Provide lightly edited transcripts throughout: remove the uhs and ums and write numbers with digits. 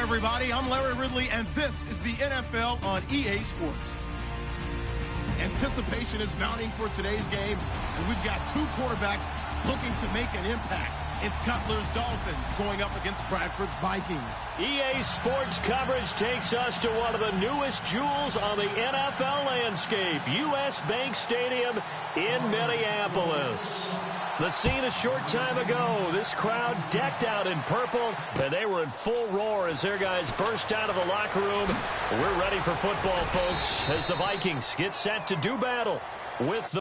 everybody. I'm Larry Ridley, and this is the NFL on EA Sports. Anticipation is mounting for today's game, and we've got two quarterbacks looking to make an impact. It's Cutler's Dolphins going up against Bradford's Vikings. EA Sports coverage takes us to one of the newest jewels on the NFL landscape, US Bank Stadium in Minneapolis. The scene a short time ago, this crowd decked out in purple, and they were in full roar as their guys burst out of the locker room. We're ready for football, folks, as the Vikings get set to do battle with the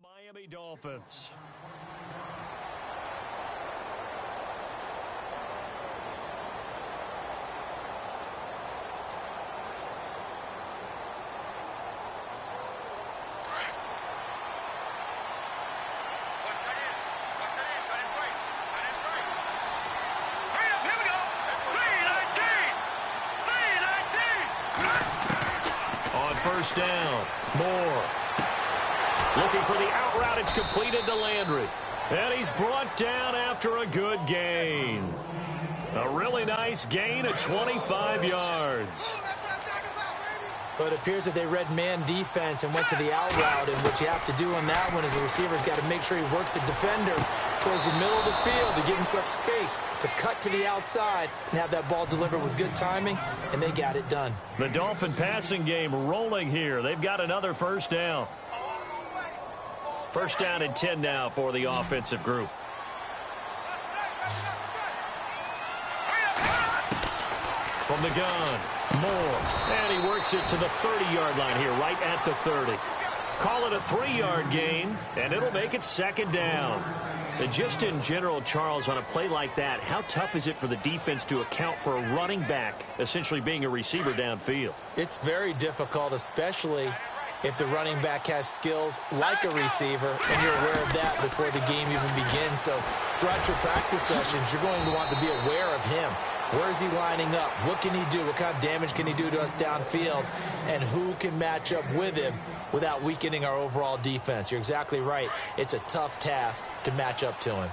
Miami Dolphins. On first down, Moore. Looking for the out route. It's completed to Landry. And he's brought down after a good gain. A really nice gain of 25 yards. But it appears that they read man defense and went to the out route. And what you have to do on that one is the receiver's got to make sure he works the defender towards the middle of the field to give himself space to cut to the outside and have that ball delivered with good timing, and they got it done. The Dolphin passing game rolling here. They've got another first down. First down and 10 now for the offensive group. From the gun, Moore. And he works it to the 30-yard line here, right at the 30. Call it a 3-yard gain, and it'll make it second down. And just in general, Charles, on a play like that, how tough is it for the defense to account for a running back essentially being a receiver downfield? It's very difficult, especially if the running back has skills like a receiver, and you're aware of that before the game even begins. So throughout your practice sessions, you're going to want to be aware of him. Where is he lining up? What can he do? What kind of damage can he do to us downfield? And who can match up with him without weakening our overall defense? You're exactly right. It's a tough task to match up to him.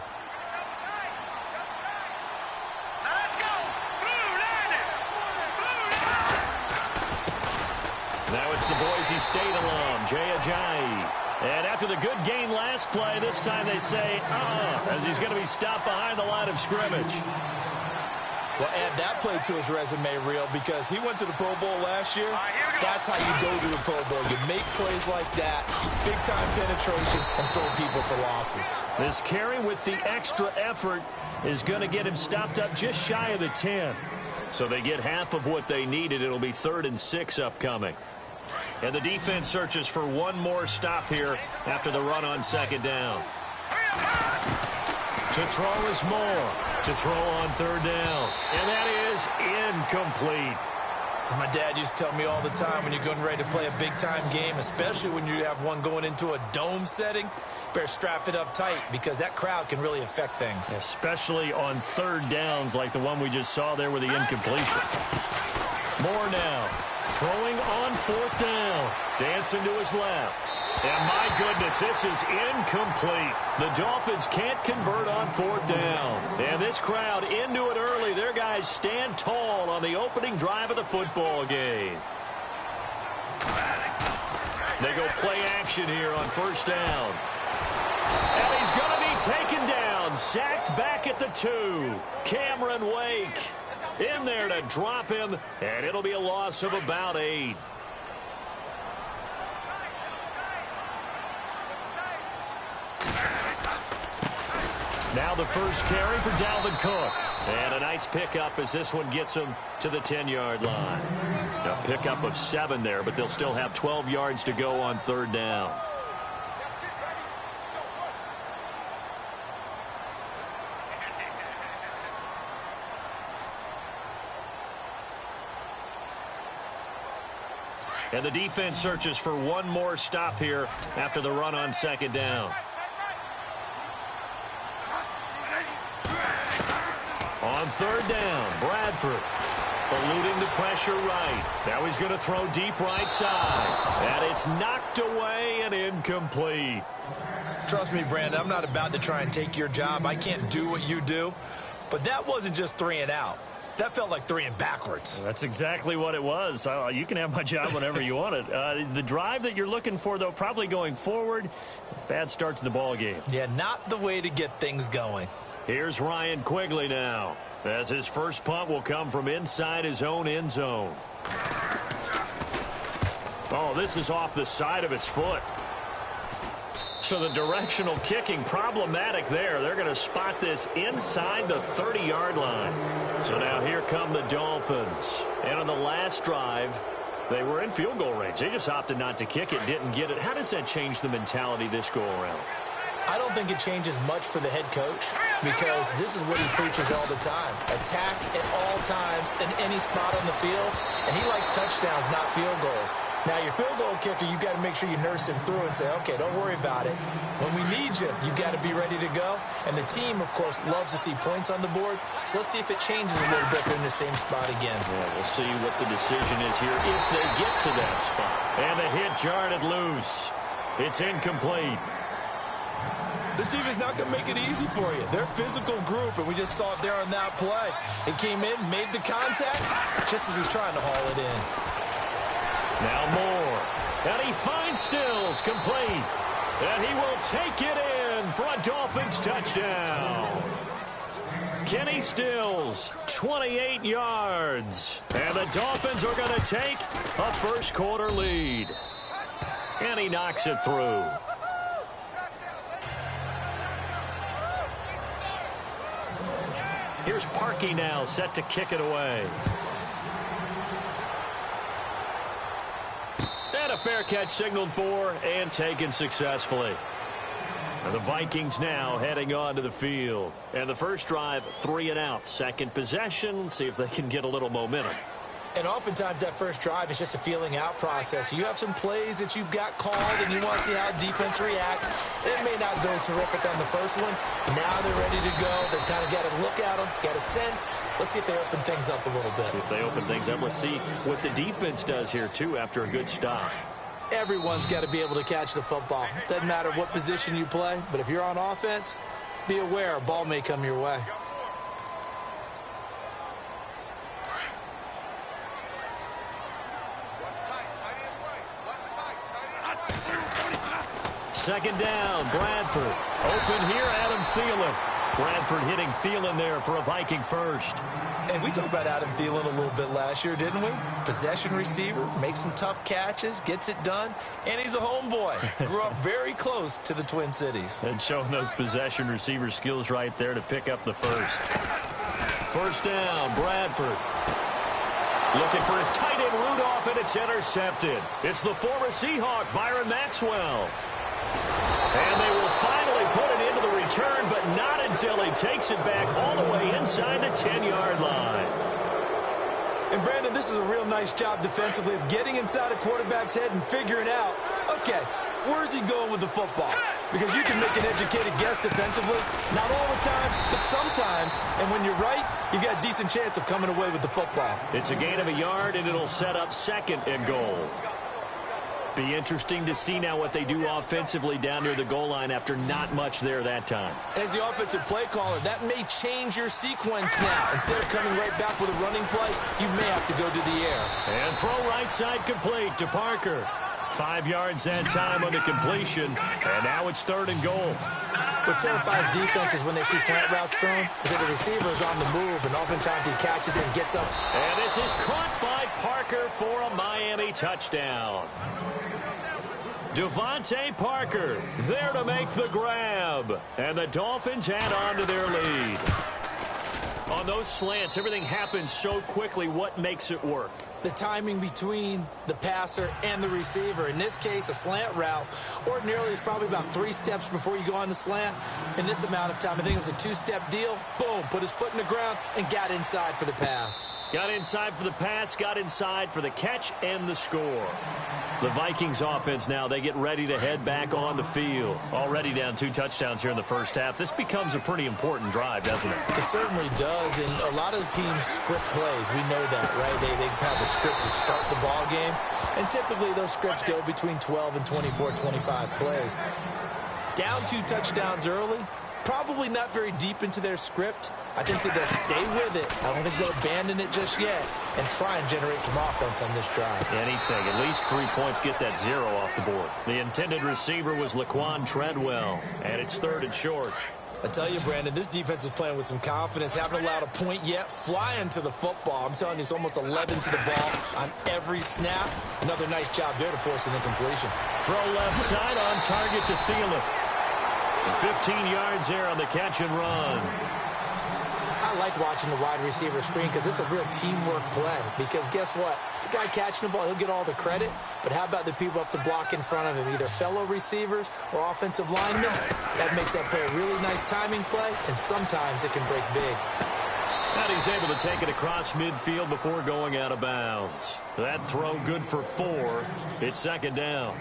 Now it's the Boise State alum, jaycazzz. And after the good gain last play, this time they say, as he's going to be stopped behind the line of scrimmage. Well, add that play to his resume reel because he went to the Pro Bowl last year. That's how you go to the Pro Bowl. You make plays like that, big-time penetration, and throw people for losses. This carry with the extra effort is going to get him stopped up just shy of the 10. So they get half of what they needed. It'll be 3rd and 6 upcoming. And the defense searches for one more stop here after the run on second down. To throw is Moore. To throw on 3rd down. And that is incomplete. As my dad used to tell me all the time, when you're getting ready to play a big-time game, especially when you have one going into a dome setting, you better strap it up tight because that crowd can really affect things. Especially on 3rd downs like the one we just saw there with the incompletion. Moore now. Throwing on 4th down. Dancing to his left. And my goodness, this is incomplete. The Dolphins can't convert on 4th down. And this crowd into it early. Their guys stand tall on the opening drive of the football game. They go play action here on 1st down. And he's going to be taken down. Sacked back at the 2. Cameron Wake in there to drop him. And it'll be a loss of about 8. Now the first carry for Dalvin Cook. And a nice pickup as this one gets him to the 10-yard line. A pickup of 7 there, but they'll still have 12 yards to go on third down. And the defense searches for one more stop here after the run on second down. On third down, Bradford eluding the pressure right. Now he's going to throw deep right side. And it's knocked away and incomplete. Trust me, Brandon, I'm not about to try and take your job. I can't do what you do. But that wasn't just 3 and out. That felt like 3 and backwards. That's exactly what it was. You can have my job whenever you want it. The drive that you're looking for, though, probably going forward. Bad start to the ball game. Yeah, not the way to get things going. Here's Ryan Quigley now, as his first punt will come from inside his own end zone. Oh, this is off the side of his foot. So the directional kicking problematic there. They're going to spot this inside the 30-yard line. So now here come the Dolphins. And on the last drive, they were in field goal range. They just opted not to kick it, didn't get it. How does that change the mentality this go-around? I don't think it changes much for the head coach because this is what he preaches all the time. Attack at all times in any spot on the field, and he likes touchdowns, not field goals. Now, your field goal kicker, you've got to make sure you nurse him through and say, okay, don't worry about it. When we need you, you've got to be ready to go. And the team, of course, loves to see points on the board. So let's see if it changes a little bit. They're in the same spot again. Yeah, we'll see what the decision is here if they get to that spot. And the hit jarred it loose. It's incomplete. This team is not going to make it easy for you. They're a physical group, and we just saw it there on that play. It came in, made the contact, just as he's trying to haul it in. Now Moore. And he finds Stills complete. And he will take it in for a Dolphins touchdown. Kenny Stills, 28 yards. And the Dolphins are going to take a first quarter lead. And he knocks it through. Here's Parkey now, set to kick it away. And a fair catch signaled for and taken successfully. And the Vikings now heading onto the field. And the first drive, 3 and out. Second possession, see if they can get a little momentum. And oftentimes that first drive is just a feeling out process. You have some plays that you've got called and you want to see how defense reacts. It may not go terrific on the first one. Now they're ready to go. They've kind of got to look at them, got a sense. Let's see if they open things up a little bit. See if they open things up. Let's see what the defense does here, too, after a good stop. Everyone's got to be able to catch the football. Doesn't matter what position you play, but if you're on offense, be aware a ball may come your way. Second down, Bradford. Open here, Adam Thielen. Bradford hitting Thielen there for a Viking first. And we talked about Adam Thielen a little bit last year, didn't we? Possession receiver, makes some tough catches, gets it done, and he's a homeboy. Grew up very close to the Twin Cities. And showing those possession receiver skills right there to pick up the first. First down, Bradford. Looking for his tight end Rudolph, and it's intercepted. It's the former Seahawk, Byron Maxwell. And they will finally put it into the return, but not until he takes it back all the way inside the 10-yard line. And, Brandon, this is a real nice job defensively of getting inside a quarterback's head and figuring out, okay, where's he going with the football? Because you can make an educated guess defensively, not all the time, but sometimes. And when you're right, you've got a decent chance of coming away with the football. It's a gain of a yard, and it'll set up second and goal. Be interesting to see now what they do offensively down near the goal line after not much there that time. As the offensive play caller, that may change your sequence now. Instead of coming right back with a running play, you may have to go to the air. And throw right side complete to Parker. 5 yards that time on the completion, and now it's third and goal. What terrifies defenses when they see slant routes thrown is that the receiver is on the move, and oftentimes he catches it and gets up. And this is caught by Parker for a Miami touchdown. Devontae Parker there to make the grab. And the Dolphins add on to their lead. On those slants, everything happens so quickly. What makes it work? The timing between the passer and the receiver. In this case, a slant route ordinarily is probably about 3 steps before you go on the slant. In this amount of time, I think it was a 2-step deal. Boom, put his foot in the ground and got inside for the pass. Got inside for the pass, got inside for the catch and the score. The Vikings offense now, they get ready to head back on the field. Already down 2 touchdowns here in the first half. This becomes a pretty important drive, doesn't it? It certainly does, and a lot of the teams script plays. We know that, right? They have a script to start the ball game, and typically those scripts go between 12 and 24, 25 plays. Down 2 touchdowns early, probably not very deep into their script. I think that they'll stay with it. I don't think they'll abandon it just yet and try and generate some offense on this drive. Anything. At least 3 points, get that 0 off the board. The intended receiver was Laquan Treadwell, and it's 3rd and short. I tell you, Brandon, this defense is playing with some confidence. Haven't allowed a point yet. Flying to the football. I'm telling you, it's almost 11 to the ball on every snap. Another nice job there to force an incompletion. Throw left side on target to Thielen. 15 yards there on the catch and run. I like watching the wide receiver screen because it's a real teamwork play. Because guess what? The guy catching the ball, he'll get all the credit. But how about the people up to block in front of him, either fellow receivers or offensive linemen? That makes that play a really nice timing play, and sometimes it can break big. And he's able to take it across midfield before going out of bounds. That throw good for 4. It's 2nd down.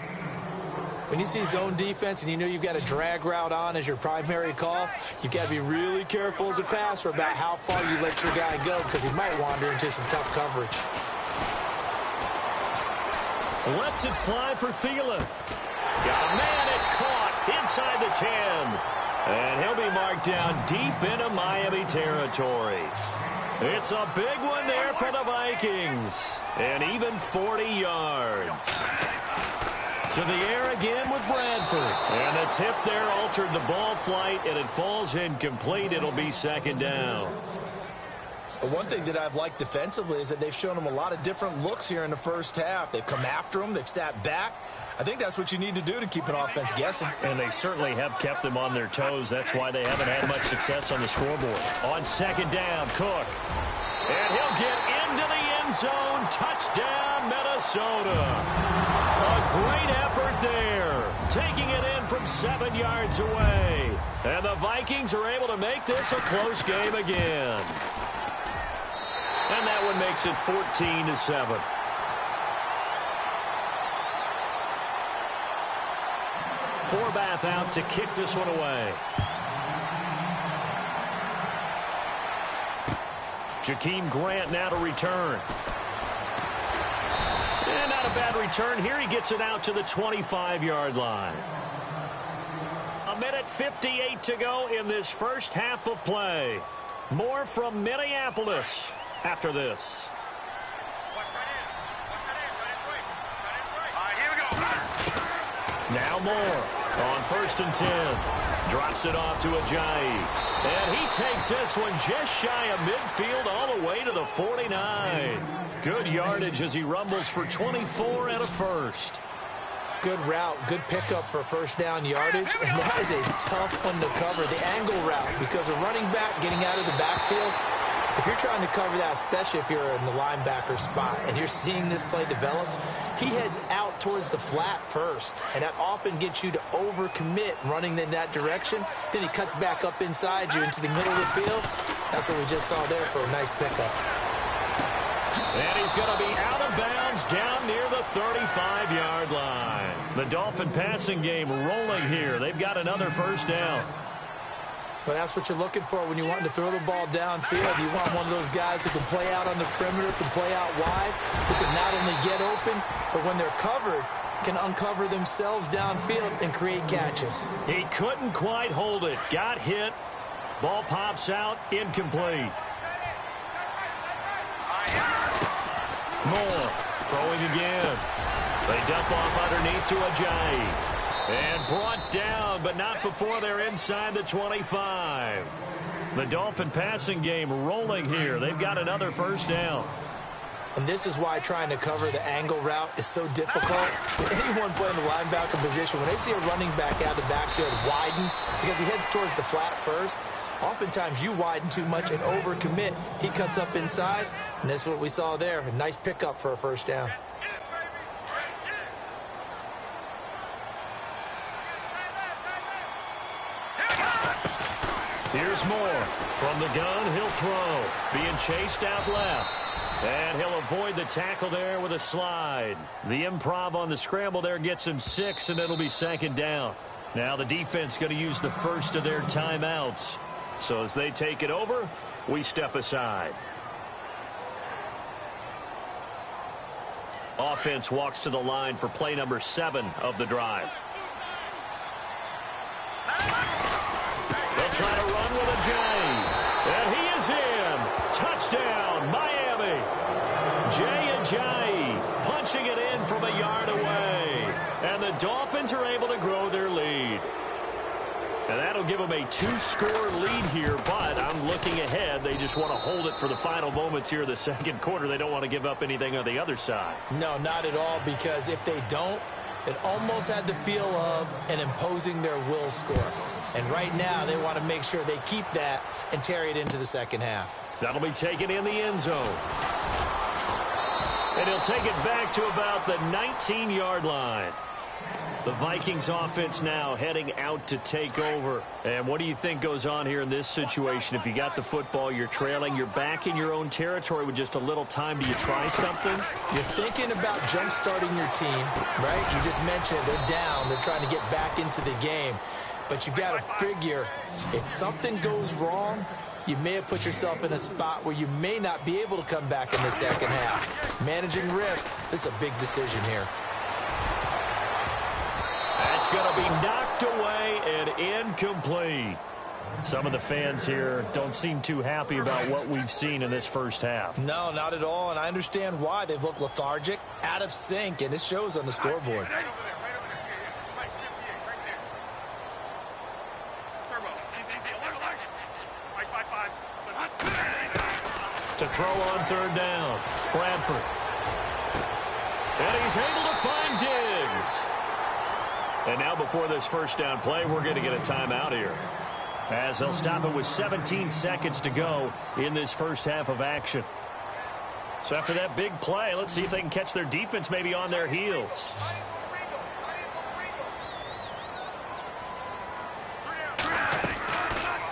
When you see zone defense and you know you've got a drag route on as your primary call, you've got to be really careful as a passer about how far you let your guy go because he might wander into some tough coverage. Lets it fly for Thielen. Got a man, it's caught inside the 10. And he'll be marked down deep into Miami territory. It's a big one there for the Vikings. And even 40 yards. To the air again with Bradford. And the tip there altered the ball flight, and it falls incomplete. It'll be 2nd down. But one thing that I've liked defensively is that they've shown them a lot of different looks here in the first half. They've come after them. They've sat back. I think that's what you need to do to keep an offense guessing. And they certainly have kept them on their toes. That's why they haven't had much success on the scoreboard. On 2nd down, Cook. And he'll get into the end zone. Touchdown, Minnesota. A great effort there. Taking it in from 7 yards away. And the Vikings are able to make this a close game again. And that one makes it 14-7. Forbath out to kick this one away. Jakeem Grant now to return. And not a bad return here. He gets it out to the 25-yard line. 1:58 to go in this first half of play. More from Minneapolis after this. Now more on 1st and 10. Drops it off to Ajayi. And he takes this one just shy of midfield all the way to the 49. Good yardage as he rumbles for 24 and a first. Good route, good pickup for 1st down yardage. And that is a tough one to cover, the angle route, because a running back getting out of the backfield, if you're trying to cover that, especially if you're in the linebacker spot and you're seeing this play develop, he heads out towards the flat first, and that often gets you to overcommit running in that direction. Then he cuts back up inside you into the middle of the field. That's what we just saw there for a nice pickup. And he's going to be out of bounds down near the 35-yard line. The Dolphin passing game rolling here. They've got another 1st down. But that's what you're looking for when you want to throw the ball downfield. You want one of those guys who can play out on the perimeter, can play out wide, who can not only get open, but when they're covered, can uncover themselves downfield and create catches. He couldn't quite hold it. Got hit. Ball pops out. Incomplete. Moore throwing again. They dump off underneath to Ajayi. And brought down, but not before they're inside the 25. The Dolphin passing game rolling here. They've got another 1st down. And this is why trying to cover the angle route is so difficult. Anyone playing the linebacker position, when they see a running back out of the backfield widen, because he heads towards the flat first, oftentimes you widen too much and overcommit. He cuts up inside, and that's what we saw there. A nice pickup for a first down. Here's Moore. From the gun, he'll throw. Being chased out left. And he'll avoid the tackle there with a slide. The improv on the scramble there gets him 6, and it'll be second down. Now the defense going to use the first of their timeouts. So as they take it over, we step aside. Offense walks to the line for play number 7 of the drive. They'll try to run with a J. And he is in. Touchdown, Miami. Jay punching it in from a yard away. And the Dolphins are able to grow their lead. And that'll give them a 2-score lead here, but I'm looking ahead. They just want to hold it for the final moments here of the second quarter. They don't want to give up anything on the other side. No, not at all, because if they don't, it almost had the feel of an imposing their will score. And right now, they want to make sure they keep that and carry it into the second half. That'll be taken in the end zone. And he'll take it back to about the 19-yard line. The Vikings offense now heading out to take over. And what do you think goes on here in this situation? If you got the football, you're trailing, you're back in your own territory with just a little time. Do you try something? You're thinking about jump-starting your team, right? You just mentioned it. They're down. They're trying to get back into the game. But you got to figure, if something goes wrong, you may have put yourself in a spot where you may not be able to come back in the second half. Managing risk, this is a big decision here. That's going to be knocked away and incomplete. Some of the fans here don't seem too happy about what we've seen in this first half. No, not at all, and I understand why. They've looked lethargic, out of sync, and it shows on the scoreboard. To throw on third down, Bradford. And he's able to find Diggs. And now before this first down play, we're going to get a timeout here, as they'll stop it with 17 seconds to go in this first half of action. So after that big play, let's see if they can catch their defense maybe on their heels.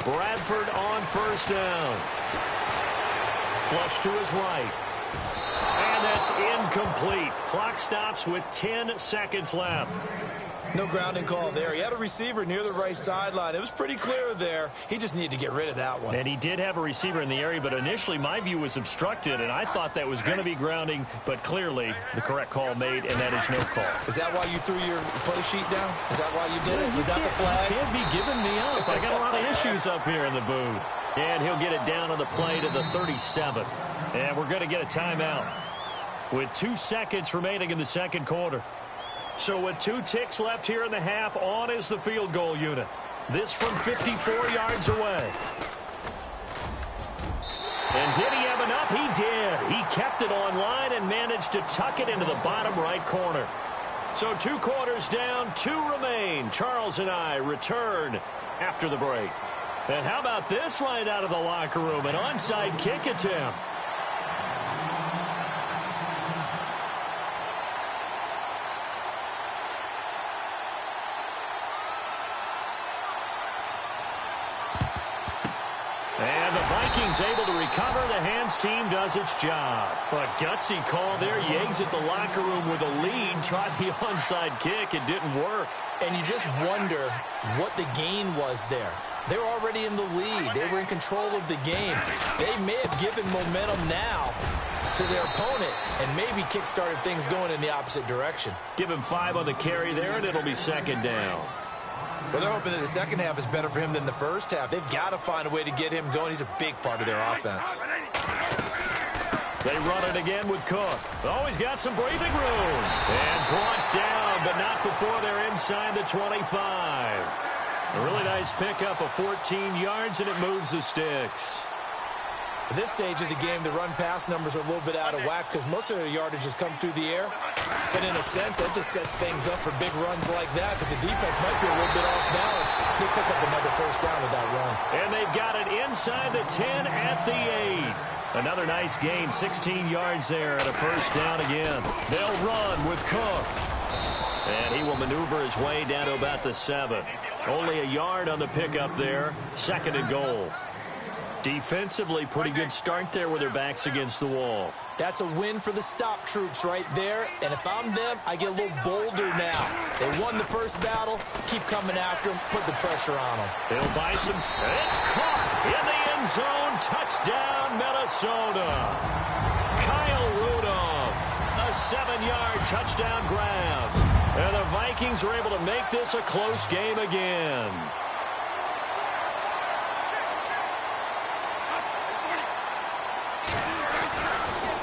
Bradford on first down. Flush to his right. And that's incomplete. Clock stops with 10 seconds left. No grounding call there. He had a receiver near the right sideline. It was pretty clear there. He just needed to get rid of that one. And he did have a receiver in the area, but initially my view was obstructed, and I thought that was going to be grounding, but clearly the correct call made, and that is no call. Is that why you threw your play sheet down? Is that why you did it? Was that the flag? You can't be giving me up. I got a lot of issues up here in the booth. And he'll get it down on the play to the 37. And we're going to get a timeout with 2 seconds remaining in the second quarter. So with 2 ticks left here in the half, on is the field goal unit. This from 54 yards away. And did he have enough? He did. He kept it on line and managed to tuck it into the bottom right corner. So 2 quarters down, 2 remain. Charles and I return after the break. And how about this right out of the locker room? An onside kick attempt. And the Vikings able to recover. The hands team does its job. A gutsy call there. You exit the locker room with a lead. Tried the onside kick. It didn't work. And you just wonder what the gain was there. They were already in the lead. They were in control of the game. They may have given momentum now to their opponent and maybe kick-started things going in the opposite direction. Give him 5 on the carry there, and it'll be second down. Well, they're hoping that the second half is better for him than the first half. They've got to find a way to get him going. He's a big part of their offense. They run it again with Cook. Always got some breathing room. And brought down, but not before they're inside the 25. A really nice pickup of 14 yards, and it moves the sticks. At this stage of the game, the run-pass numbers are a little bit out of whack because most of their yardage has come through the air. But in a sense, that just sets things up for big runs like that because the defense might be a little bit off balance. They pick up another first down with that run. And they've got it inside the 10 at the 8. Another nice gain, 16 yards there and a first down again. They'll run with Cook. And he will maneuver his way down to about the 7. Only a yard on the pickup there. 2nd and goal. Defensively, pretty good start there with their backs against the wall. That's a win for the stop troops right there. And if I'm them, I get a little bolder now. They won the first battle. Keep coming after them. Put the pressure on them. They'll buy some. It's caught in the end zone. Touchdown, Minnesota. Kyle Rudolph. A 7-yard touchdown grab. And the Vikings are able to make this a close game again.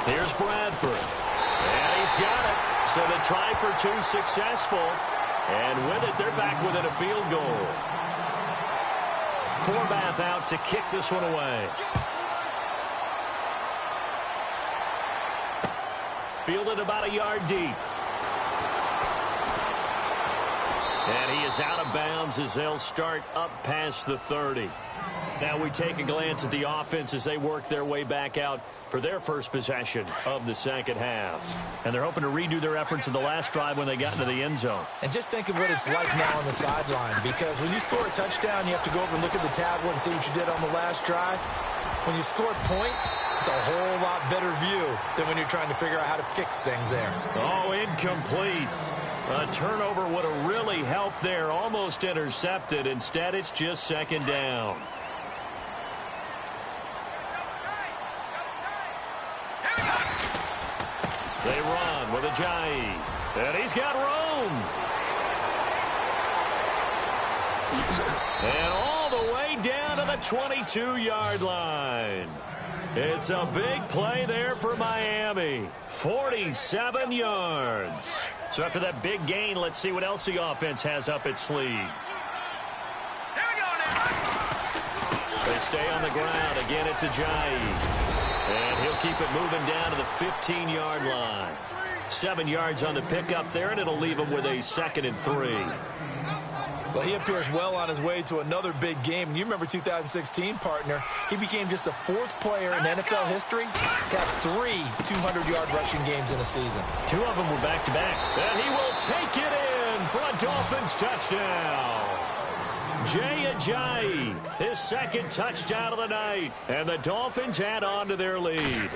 Here's Bradford. And he's got it. So the try for 2 successful. And with it, they're back within a field goal. Forbath out to kick this one away. Fielded about a yard deep. And he is out of bounds as they'll start up past the 30. Now we take a glance at the offense as they work their way back out for their first possession of the second half. And they're hoping to redo their efforts in the last drive when they got into the end zone. And just think of what it's like now on the sideline, because when you score a touchdown, you have to go over and look at the tablet and see what you did on the last drive. When you score points, it's a whole lot better view than when you're trying to figure out how to fix things there. Oh, incomplete. A turnover would have really helped there. Almost intercepted. Instead, it's just 2nd down. They run with Ajayi. And he's got room. And all the way down to the 22-yard line. It's a big play there for Miami. 47 yards. So after that big gain, let's see what else the offense has up its sleeve. They stay on the ground. Again, it's Ajayi. And he'll keep it moving down to the 15-yard line. 7 yards on the pickup there, and it'll leave him with a 2nd and 3. Well, he appears well on his way to another big game. And you remember 2016, partner. He became just the 4th player in NFL history to have 3 200-yard rushing games in a season. 2 of them were back-to-back. And he will take it in for a Dolphins touchdown. Jay Ajayi, his 2nd touchdown of the night. And the Dolphins add on to their lead.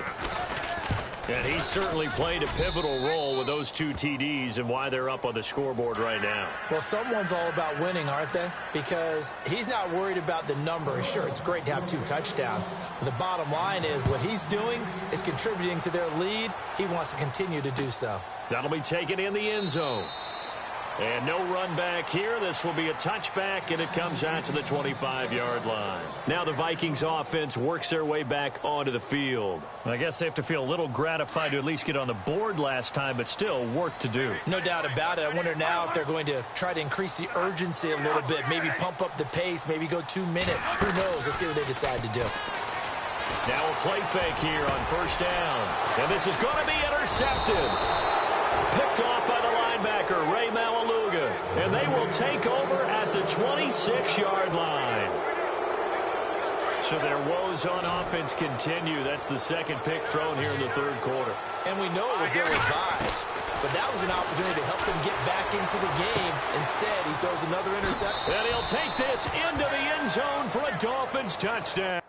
And he certainly played a pivotal role with those 2 TDs and why they're up on the scoreboard right now. Well, someone's all about winning, aren't they? Because he's not worried about the number. Sure, it's great to have 2 touchdowns. But the bottom line is what he's doing is contributing to their lead. He wants to continue to do so. That'll be taken in the end zone. And no run back here. This will be a touchback, and it comes out to the 25-yard line. Now the Vikings offense works their way back onto the field. I guess they have to feel a little gratified to at least get on the board last time, but still work to do. No doubt about it. I wonder now if they're going to try to increase the urgency a little bit, maybe pump up the pace, maybe go 2-minute. Who knows? Let's see what they decide to do. Now a play fake here on first down. And this is going to be intercepted. Picked off by the linebacker, Ray Malaluga. And they will take over at the 26-yard line. So their woes on offense continue. That's the 2nd pick thrown here in the 3rd quarter. And we know it was ill-advised, but that was an opportunity to help them get back into the game. Instead, he throws another interception. And he'll take this into the end zone for a Dolphins touchdown.